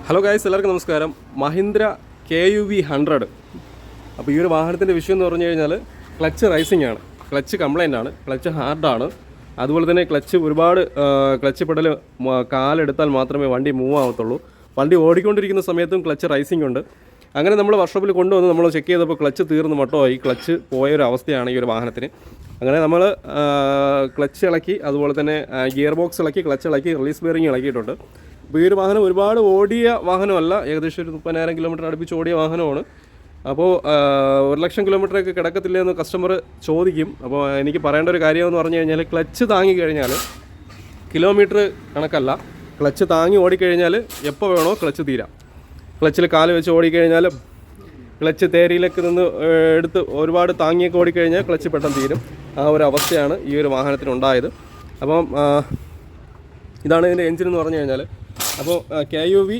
Hello guys, എല്ലാവർക്കും നമസ്കാരം. Mahindra KUV 100. അപ്പോൾ ഈ ഒരു വാഹനത്തിൻ്റെ വിഷയം എന്ന് പറഞ്ഞു കഴിഞ്ഞാൽ ക്ലച്ച് റൈസിംഗ് ആണ്, ക്ലച്ച് കംപ്ലൈൻ്റ് ആണ്, ക്ലച്ച് ഹാർഡാണ്. അതുപോലെ തന്നെ ക്ലച്ച് പെടൽ കാലെടുത്താൽ മാത്രമേ വണ്ടി മൂവ് ആവത്തുള്ളൂ. വണ്ടി ഓടിക്കൊണ്ടിരിക്കുന്ന സമയത്തും ക്ലച്ച് റൈസിംഗ് ഉണ്ട്. അങ്ങനെ നമ്മൾ വർക്ക്ഷോപ്പിൽ കൊണ്ടുവന്ന് നമ്മൾ ചെക്ക് ചെയ്തപ്പോൾ ക്ലച്ച് തീർന്ന് മട്ടമായി, ക്ലച്ച് പോയൊരു അവസ്ഥയാണ് ഈ ഒരു വാഹനത്തിന്. അങ്ങനെ നമ്മൾ ക്ലച്ച് ഇളക്കി, അതുപോലെ തന്നെ ഗിയർ ബോക്സ് ഇളക്കി, ക്ലച്ച് ഇളക്കി, റിലീസ് ബെയറിംഗ് ഇളക്കിയിട്ടുണ്ട്. അപ്പോൾ ഈ ഒരു വാഹനം ഒരുപാട് ഓടിയ വാഹനമല്ല, ഏകദേശം ഒരു 30,000 കിലോമീറ്റർ അടുപ്പിച്ച് ഓടിയ വാഹനമാണ്. അപ്പോൾ 1,00,000 കിലോമീറ്ററൊക്കെ കിടക്കത്തില്ല എന്ന് കസ്റ്റമർ ചോദിക്കും. അപ്പോൾ എനിക്ക് പറയേണ്ട ഒരു കാര്യമെന്ന് പറഞ്ഞു കഴിഞ്ഞാൽ, ക്ലച്ച് താങ്ങിക്കഴിഞ്ഞാൽ കിലോമീറ്റർ കണക്കല്ല, ക്ലച്ച് താങ്ങി ഓടിക്കഴിഞ്ഞാൽ എപ്പോൾ വേണോ ക്ലച്ച് തീരാം. ക്ലച്ചിൽ കാല് വെച്ച് ഓടിക്കഴിഞ്ഞാൽ ക്ലച്ച് തേരിയിലേക്ക് നിന്ന് എടുത്ത് ഒരുപാട് താങ്ങിയൊക്കെ ഓടിക്കഴിഞ്ഞാൽ ക്ലച്ച് പെട്ടെന്ന് തീരും. ആ ഒരു അവസ്ഥയാണ് ഈ ഒരു വാഹനത്തിനുണ്ടായത്. അപ്പം ഇതാണ് ഇതിൻ്റെ എൻജിൻ എന്ന് പറഞ്ഞു കഴിഞ്ഞാൽ. അപ്പോൾ KUV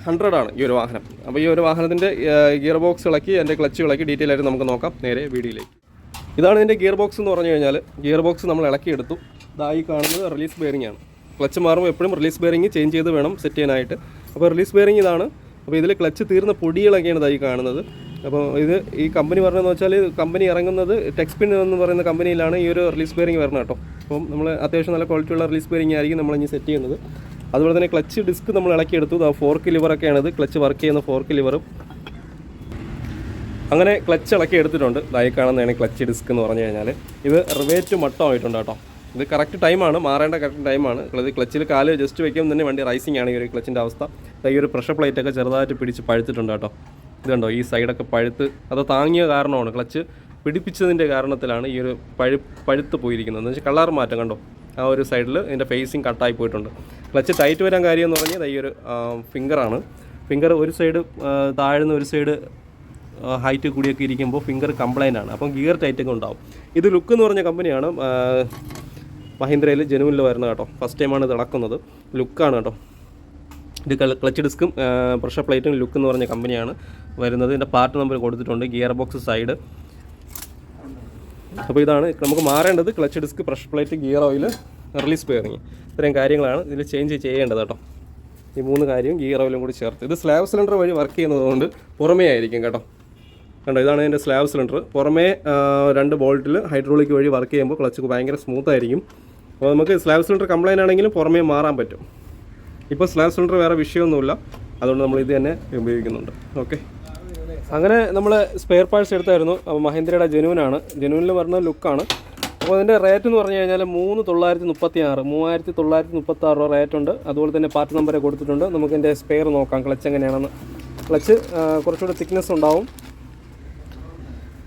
100 ആണ് ഈ ഒരു വാഹനം. അപ്പോൾ ഈ ഒരു വാഹനത്തിൻ്റെ ഗിയർ ബോക്സ് ഇളക്കി, എൻ്റെ ക്ലച്ച് ഇളക്കി ഡീറ്റെയിൽ ആയിട്ട് നമുക്ക് നോക്കാം നേരെ വീഡിയോയിലേക്ക്. ഇതാണ് ഇതിൻ്റെ ഗിയർ ബോക്സ് എന്ന് പറഞ്ഞു കഴിഞ്ഞാൽ. ഗിയർ ബോക്സ് നമ്മൾ ഇളക്കിയെടുത്തു. ഇതായി കാണുന്നത് റിലീസ് ബെയറിംഗ് ആണ്. ക്ലച്ച് മാറുമ്പോൾ എപ്പോഴും റിലീസ് ബെയറിംഗ് ചേഞ്ച് ചെയ്ത് വേണം സെറ്റ് ചെയ്യാനായിട്ട്. അപ്പോൾ റിലീസ് ബെയറിംഗ് ഇതാണ്. അപ്പോൾ ഇതിൽ ക്ലച്ച് തീർന്ന പൊടികളൊക്കെയാണ് ഇതായി കാണുന്നത്. അപ്പോൾ ഇത് ഈ കമ്പനി പറഞ്ഞതെന്ന് വെച്ചാൽ, കമ്പനി ഇറങ്ങുന്നത് ടെക്സ്പിൻ എന്ന് പറയുന്ന കമ്പനിയിലാണ് ഈ ഒരു റിലീസ് ബെയറിംഗ് വരുന്നത് കേട്ടോ. അപ്പം നമ്മൾ അത്യാവശ്യം നല്ല ക്വാളിറ്റിയുള്ള റിലീസ് ബെയറിംഗ് ആയിരിക്കും നമ്മൾ ഇനി സെറ്റ് ചെയ്യുന്നത്. അതുപോലെ തന്നെ ക്ലച്ച് ഡിസ്ക് നമ്മൾ ഇളക്കിയെടുത്തു. ഫോർക്ക് ലിവറൊക്കെയാണിത്, ക്ലച്ച് വർക്ക് ചെയ്യുന്ന ഫോർക്ക് ലിവറും. അങ്ങനെ ക്ലച്ച് ഇളക്കി എടുത്തിട്ടുണ്ട്. ഇതായി കാണുന്നതാണ് ക്ലച്ച് ഡിസ്ക് എന്ന് പറഞ്ഞു കഴിഞ്ഞാൽ. ഇത് റിവേറ്റ് മട്ടമായിട്ടുണ്ട് കേട്ടോ. ഇത് കറക്റ്റ് ടൈമാണ്, മാറേണ്ട കറക്റ്റ് ടൈമാണ്. ക്ലച്ചിൽ കാല് ജസ്റ്റ് വയ്ക്കുമ്പോൾ തന്നെ വണ്ടി റൈസിംഗ് ആണ് ഈ ഒരു ക്ലച്ചിൻ്റെ അവസ്ഥ. ഈ ഒരു പ്രഷർ പ്ലേറ്റൊക്കെ ചെറുതായിട്ട് പിടിച്ച് പഴുത്തിട്ടുണ്ട് കേട്ടോ. ഇത് കണ്ടോ, ഈ സൈഡൊക്കെ പഴുത്ത്, അത് താങ്ങിയ കാരണമാണ്, ക്ലച്ച് പിടിപ്പിച്ചതിൻ്റെ കാരണത്തിലാണ് ഈ ഒരു പഴുത്ത് പോയിരിക്കുന്നത്. എന്ന് വെച്ചാൽ കളർ മാറ്റം കണ്ടോ, ആ ഒരു സൈഡിൽ ഇതിൻ്റെ ഫേസിങ് കട്ടായി പോയിട്ടുണ്ട്. ക്ലച്ച് ടൈറ്റ് വരാൻ കാര്യം എന്ന് പറഞ്ഞാൽ ഈ ഒരു ഫിംഗറാണ്. ഫിംഗർ ഒരു സൈഡ് താഴ്ന്ന ഒരു സൈഡ് ഹൈറ്റ് കൂടിയൊക്കെ ഇരിക്കുമ്പോൾ ഫിംഗർ കംപ്ലൈൻ്റ് ആണ്. അപ്പം ഗിയർ ടൈറ്റൊക്കെ ഉണ്ടാവും. ഇത് ലുക്ക് എന്ന് പറഞ്ഞ കമ്പനിയാണ്, മഹീന്ദ്രയിൽ ജെനുവിനിൽ വരുന്നത് കേട്ടോ. ഫസ്റ്റ് ടൈമാണ് ഇത് ഇളക്കുന്നത്. ലുക്കാണ് കേട്ടോ. ഇത് ക്ലച്ച് ഡിസ്കും പ്രഷർ പ്ലേറ്റും ലുക്ക് എന്ന് പറഞ്ഞ കമ്പനിയാണ് വരുന്നത്. ഇതിൻ്റെ പാർട്ട് നമ്പർ കൊടുത്തിട്ടുണ്ട്, ഗിയർ ബോക്സ് സൈഡ്. അപ്പോൾ ഇതാണ് നമുക്ക് മാറേണ്ടത്: clutch disc, pressure plate, gear oil, release bearing. ഇത്രയും കാര്യങ്ങളാണ് ഇതിൽ ചേഞ്ച് ചെയ്യേണ്ടത് കേട്ടോ. ഈ 3 കാര്യം ഗിയർ ഓയിലും കൂടി ചേർത്ത്. ഇത് സ്ലാബ് സിലിണ്ടർ വഴി വർക്ക് ചെയ്യുന്നതുകൊണ്ട് പുറമേ ആയിരിക്കും കേട്ടോ. കണ്ടോ, ഇതാണ് ഇതിൻ്റെ സ്ലാബ് സിലിണ്ടർ. പുറമേ 2 ബോൾട്ടിൽ ഹൈഡ്രോളിക് വഴി വർക്ക് ചെയ്യുമ്പോൾ ക്ലച്ച് ഭയങ്കര സ്മൂത്ത് ആയിരിക്കും. അപ്പോൾ നമുക്ക് സ്ലാബ് സിലിണ്ടർ കംപ്ലൈൻ്റ് ആണെങ്കിലും പുറമേ മാറാൻ പറ്റും. ഇപ്പോൾ സ്ലാബ് സിലിണ്ടർ വേറെ വിഷയമൊന്നുമില്ല, അതുകൊണ്ട് നമ്മൾ ഇത് തന്നെ ഉപയോഗിക്കുന്നുണ്ട്. ഓക്കെ, അങ്ങനെ നമ്മൾ സ്പെയർ പാർട്സ് എടുത്തായിരുന്നു. അപ്പോൾ മഹീന്ദ്രയുടെ ജെനുവിനാണ്, ജെനുവിനിൽ വരുന്ന ലുക്കാണ്. അപ്പോൾ അതിൻ്റെ റേറ്റ് എന്ന് പറഞ്ഞു കഴിഞ്ഞാൽ 3,936 രൂപ റേറ്റ് ഉണ്ട്. അതുപോലെ തന്നെ പാർട്ട് നമ്പർ കൊടുത്തിട്ടുണ്ട്. നമുക്ക് എൻ്റെ സ്പെയർ നോക്കാം, ക്ലച്ച് എങ്ങനെയാണെന്ന്. ക്ലച്ച് കുറച്ചുകൂടി തിക്നെസ് ഉണ്ടാവും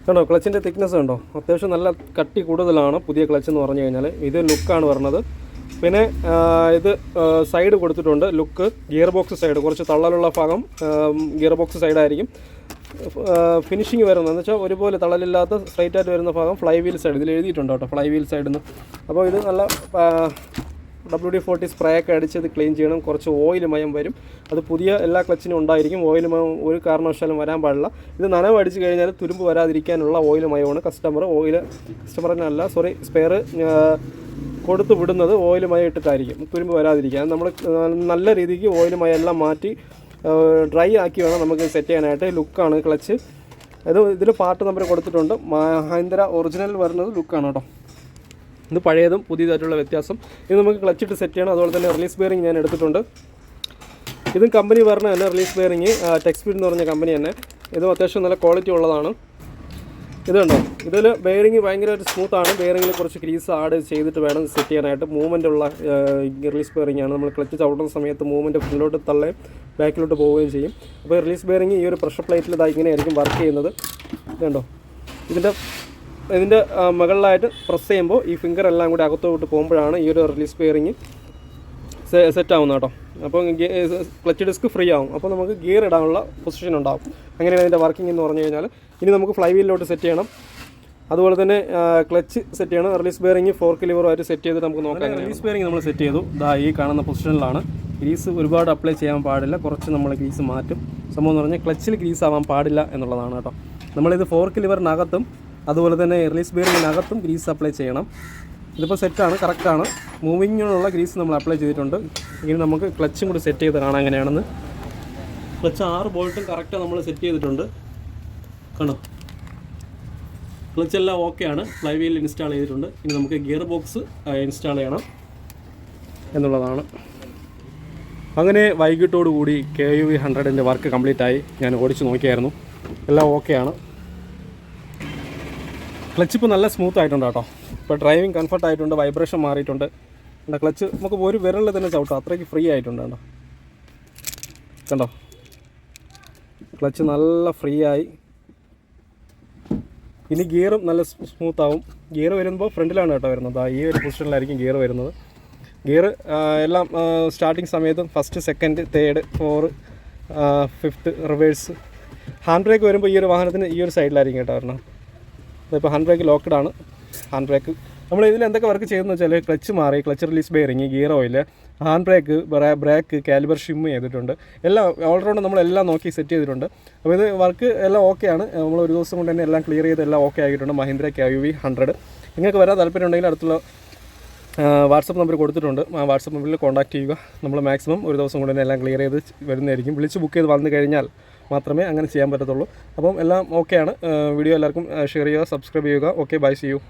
കണ്ടോ. ക്ലച്ചിൻ്റെ തിക്നെസ് കണ്ടോ, അത്യാവശ്യം നല്ല കട്ടി കൂടുതലാണ് പുതിയ ക്ലച്ച് എന്ന് പറഞ്ഞു കഴിഞ്ഞാൽ. ഇത് ലുക്കാണ് വരുന്നത്. പിന്നെ ഇത് സൈഡ് കൊടുത്തിട്ടുണ്ട്, ലുക്ക്. ഗിയർ ബോക്സ് സൈഡ് കുറച്ച് തള്ളലുള്ള ഭാഗം ഗിയർ ബോക്സ് സൈഡായിരിക്കും. ഫിനിഷിങ് വരുന്നത് എന്ന് വെച്ചാൽ ഒരുപോലെ തള്ളലില്ലാത്ത സ്ട്രൈറ്റ് ആയിട്ട് വരുന്ന ഭാഗം ഫ്ലൈ വീൽ സൈഡ്. ഇതിൽ എഴുതിയിട്ടുണ്ട് കേട്ടോ, ഫ്ലൈ വീൽ സൈഡിൽ നിന്ന്. അപ്പോൾ ഇത് നല്ല WD-40 സ്പ്രേ ഒക്കെ അടിച്ച് ഇത് ക്ലീൻ ചെയ്യണം. കുറച്ച് ഓയിൽ മയം വരും, അത് പുതിയ എല്ലാ ക്ലച്ചിനും ഉണ്ടായിരിക്കും. ഓയിൽ മയം ഒരു കാരണവശാലും വരാൻ പാടില്ല. ഇത് നനവ് അടിച്ച് കഴിഞ്ഞാൽ തുരുമ്പ് വരാതിരിക്കാനുള്ള ഓയിൽ മയമാണ് സ്പെയർ കൊടുത്തു വിടുന്നത്. ഓയിൽ മയം ഇട്ടിട്ടായിരിക്കും, തുരുമ്പ് വരാതിരിക്കാൻ. നമ്മൾ നല്ല രീതിക്ക് ഓയിൽ മയം എല്ലാം മാറ്റി ഡ്രൈ ആക്കി വേണം നമുക്ക് സെറ്റ് ചെയ്യാനായിട്ട്. ലുക്കാണ് ക്ലച്ച്. ഇതിൽ പാർട്ട് നമ്പർ കൊടുത്തിട്ടുണ്ട്. മഹീന്ദ്ര ഒറിജിനൽ വരുന്നത് ലുക്കാണ് കേട്ടോ. ഇത് പഴയതും പുതിയതായിട്ടുള്ള വ്യത്യാസം. ഇത് നമുക്ക് ക്ലച്ചിട്ട് സെറ്റ് ചെയ്യണം. അതുപോലെ തന്നെ റിലീസ് ബെയറിംഗ് ഞാൻ എടുത്തിട്ടുണ്ട്. ഇതും കമ്പനി പറഞ്ഞ തന്നെ റിലീസ് ബെയറിംഗ്, ടെക്സ്പിൻ എന്ന് പറഞ്ഞ കമ്പനി തന്നെ. ഇതും അത്യാവശ്യം നല്ല ക്വാളിറ്റി ഉള്ളതാണ്. ഇത് കണ്ടോ, ഇതിൽ ബെയറിംഗ് ഭയങ്കരമായിട്ട് സ്മൂത്താണ്. ബെയറിംഗിൽ കുറച്ച് ഗ്രീസ് ആഡ് ചെയ്തിട്ട് വേണം സെറ്റ് ചെയ്യാനായിട്ട്. മൂവ്മെൻ്റ് ഉള്ള റിലീസ് ബെയറിംഗ് ആണ്. നമ്മൾ ക്ലച്ച് ചവിട്ടുന്ന സമയത്ത് മൂവ്മെൻറ്റ് ഫ്രണ്ടിലോട്ട് തള്ളുകയും ബാക്കിലോട്ട് പോവുകയും ചെയ്യും. അപ്പോൾ റിലീസ് ബെയറിംഗ് ഈ ഒരു പ്രഷർ പ്ലേറ്റിൽ ഇതാ ഇങ്ങനെയായിരിക്കും വർക്ക് ചെയ്യുന്നത്. ഇത് കണ്ടോ, ഇതിൻ്റെ മുകളിലായിട്ട് പ്രസ് ചെയ്യുമ്പോൾ ഈ ഫിംഗർ എല്ലാം കൂടി അകത്തോട്ട് പോകുമ്പോഴാണ് ഈ ഒരു റിലീസ് ബെയറിംഗ് സെറ്റ് ആവുന്നത് കേട്ടോ. അപ്പോൾ ക്ലച്ച് ഡിസ്ക് ഫ്രീ ആവും. അപ്പോൾ നമുക്ക് ഗിയർ ഇടാനുള്ള പൊസിഷൻ ഉണ്ടാവും. അങ്ങനെയാണ് ഇതിൻ്റെ വർക്കിംഗ് എന്ന് പറഞ്ഞു കഴിഞ്ഞാൽ. ഇനി നമുക്ക് ഫ്ലൈ വീലിലോട്ട് സെറ്റ് ചെയ്യണം. അതുപോലെ തന്നെ ക്ലച്ച് സെറ്റ് ചെയ്യണം. റിലീസ് ബെയറിംഗ് ഫോർക്ക് ലിവറുമായിട്ട് സെറ്റ് ചെയ്തിട്ട് നമുക്ക് നോക്കാം. റിലീസ് ബെയറിംഗ് നമ്മൾ സെറ്റ് ചെയ്തു. ഈ കാണുന്ന പൊസിഷനിലാണ്. ഗ്രീസ് ഒരുപാട് അപ്ലൈ ചെയ്യാൻ പാടില്ല, കുറച്ച് നമ്മൾ ഗ്രീസ് മാറ്റും. സംഭവം എന്ന് പറഞ്ഞാൽ ക്ലച്ചിൽ ഗ്രീസ് ആവാൻ പാടില്ല എന്നുള്ളതാണ് കേട്ടോ. നമ്മളിത് ഫോർക്ക് ലിവറിനകത്തും അതുപോലെ തന്നെ റിലീസ് ബെയറിങ്ങിനകത്തും ഗ്രീസ് അപ്ലൈ ചെയ്യണം. ഇതിപ്പോൾ സെറ്റാണ്, കറക്റ്റാണ്. മൂവിങ്ങിനുള്ള ഗ്രീസ് നമ്മൾ അപ്ലൈ ചെയ്തിട്ടുണ്ട്. ഇനി നമുക്ക് ക്ലച്ചും കൂടി സെറ്റ് ചെയ്ത് കാണാം എങ്ങനെയാണെന്ന്. ക്ലച്ച് 6 ബോൾട്ടും കറക്റ്റ് നമ്മൾ സെറ്റ് ചെയ്തിട്ടുണ്ട്. കണ്ടോ, ക്ലച്ച് എല്ലാം ഓക്കെയാണ്. ഫ്ലൈ വീൽ ഇൻസ്റ്റാൾ ചെയ്തിട്ടുണ്ട്. ഇനി നമുക്ക് ഗിയർ ബോക്സ് ഇൻസ്റ്റാൾ ചെയ്യണം എന്നുള്ളതാണ്. അങ്ങനെ വൈകിട്ടോടുകൂടി KUV 100ൻ്റെ വർക്ക് കംപ്ലീറ്റ് ആയി. ഞാൻ ഓടിച്ച് നോക്കിയായിരുന്നു, എല്ലാം ഓക്കെയാണ്. ക്ലച്ച് ഇപ്പോൾ നല്ല സ്മൂത്ത് ആയിട്ടുണ്ട് കേട്ടോ. ഇപ്പോൾ ഡ്രൈവിംഗ് കംഫർട്ട് ആയിട്ടുണ്ട്, വൈബ്രേഷൻ മാറിയിട്ടുണ്ട്. കണ്ടോ, ക്ലച്ച് നമുക്ക് ഒരു വിരലിൽ തന്നെ ചവിട്ടാം, അത്രയ്ക്ക് ഫ്രീ ആയിട്ടുണ്ട്. കണ്ടോ കണ്ടോ, ക്ലച്ച് നല്ല ഫ്രീ ആയി. ഇനി ഗിയറും നല്ല സ്മൂത്ത് ആവും. ഗിയർ വരുമ്പോൾ ഫ്രണ്ടിലാണ് കേട്ടോ വരുന്നത്. ഈ ഒരു പൊസിഷനിലായിരിക്കും ഗിയർ വരുന്നത്. ഗിയർ എല്ലാം സ്റ്റാർട്ടിങ് സമയത്തും first, second, third, 4, 5th reverse. Hand brake വരുമ്പോൾ ഈ ഒരു വാഹനത്തിന് ഈ ഒരു സൈഡിലായിരിക്കും കേട്ടോ വരണം. അതിപ്പോൾ ഹാൻഡ് ബ്രേക്ക് ലോക്ക്ഡാണ്. ഹാൻഡ് ബ്രേക്ക് നമ്മൾ ഇതിൽ എന്തൊക്കെ വർക്ക് ചെയ്തെന്ന് വെച്ചാൽ ക്ലച്ച് മാറി, clutch release bearing, gear oil, hand brake, caliper shim ചെയ്തിട്ടുണ്ട്. എല്ലാം ഓൾറൗണ്ട് നമ്മളെല്ലാം നോക്കി സെറ്റ് ചെയ്തിട്ടുണ്ട്. അപ്പോൾ ഇത് വർക്ക് എല്ലാം ഓക്കെയാണ്. നമ്മൾ ഒരു ദിവസം കൊണ്ട് തന്നെ എല്ലാം ക്ലിയർ ചെയ്ത് എല്ലാം ഓക്കെ ആക്കിയിട്ടുണ്ട്. മഹീന്ദ്ര KUV 100. നിങ്ങൾക്ക് വരാൻ താല്പര്യം ഉണ്ടെങ്കിൽ അടുത്തുള്ള വാട്സപ്പ് നമ്പർ കൊടുത്തിട്ടുണ്ട്. ആ വാട്സപ്പ് നമ്പറിൽ കോൺടാക്ട് ചെയ്യുക. നമ്മൾ മാക്സിമം ഒരു ദിവസം കൊണ്ട് തന്നെ എല്ലാം ക്ലിയർ ചെയ്ത് വരുന്നതായിരിക്കും. വിളിച്ച് ബുക്ക് ചെയ്ത് വന്നു കഴിഞ്ഞാൽ മാത്രമേ അങ്ങനെ ചെയ്യാൻ പറ്റത്തുള്ളൂ. അപ്പം എല്ലാം ഓക്കെയാണ്. വീഡിയോ എല്ലാവർക്കും ഷെയർ ചെയ്യുക, സബ്സ്ക്രൈബ് ചെയ്യുക. Okay, bye, see U.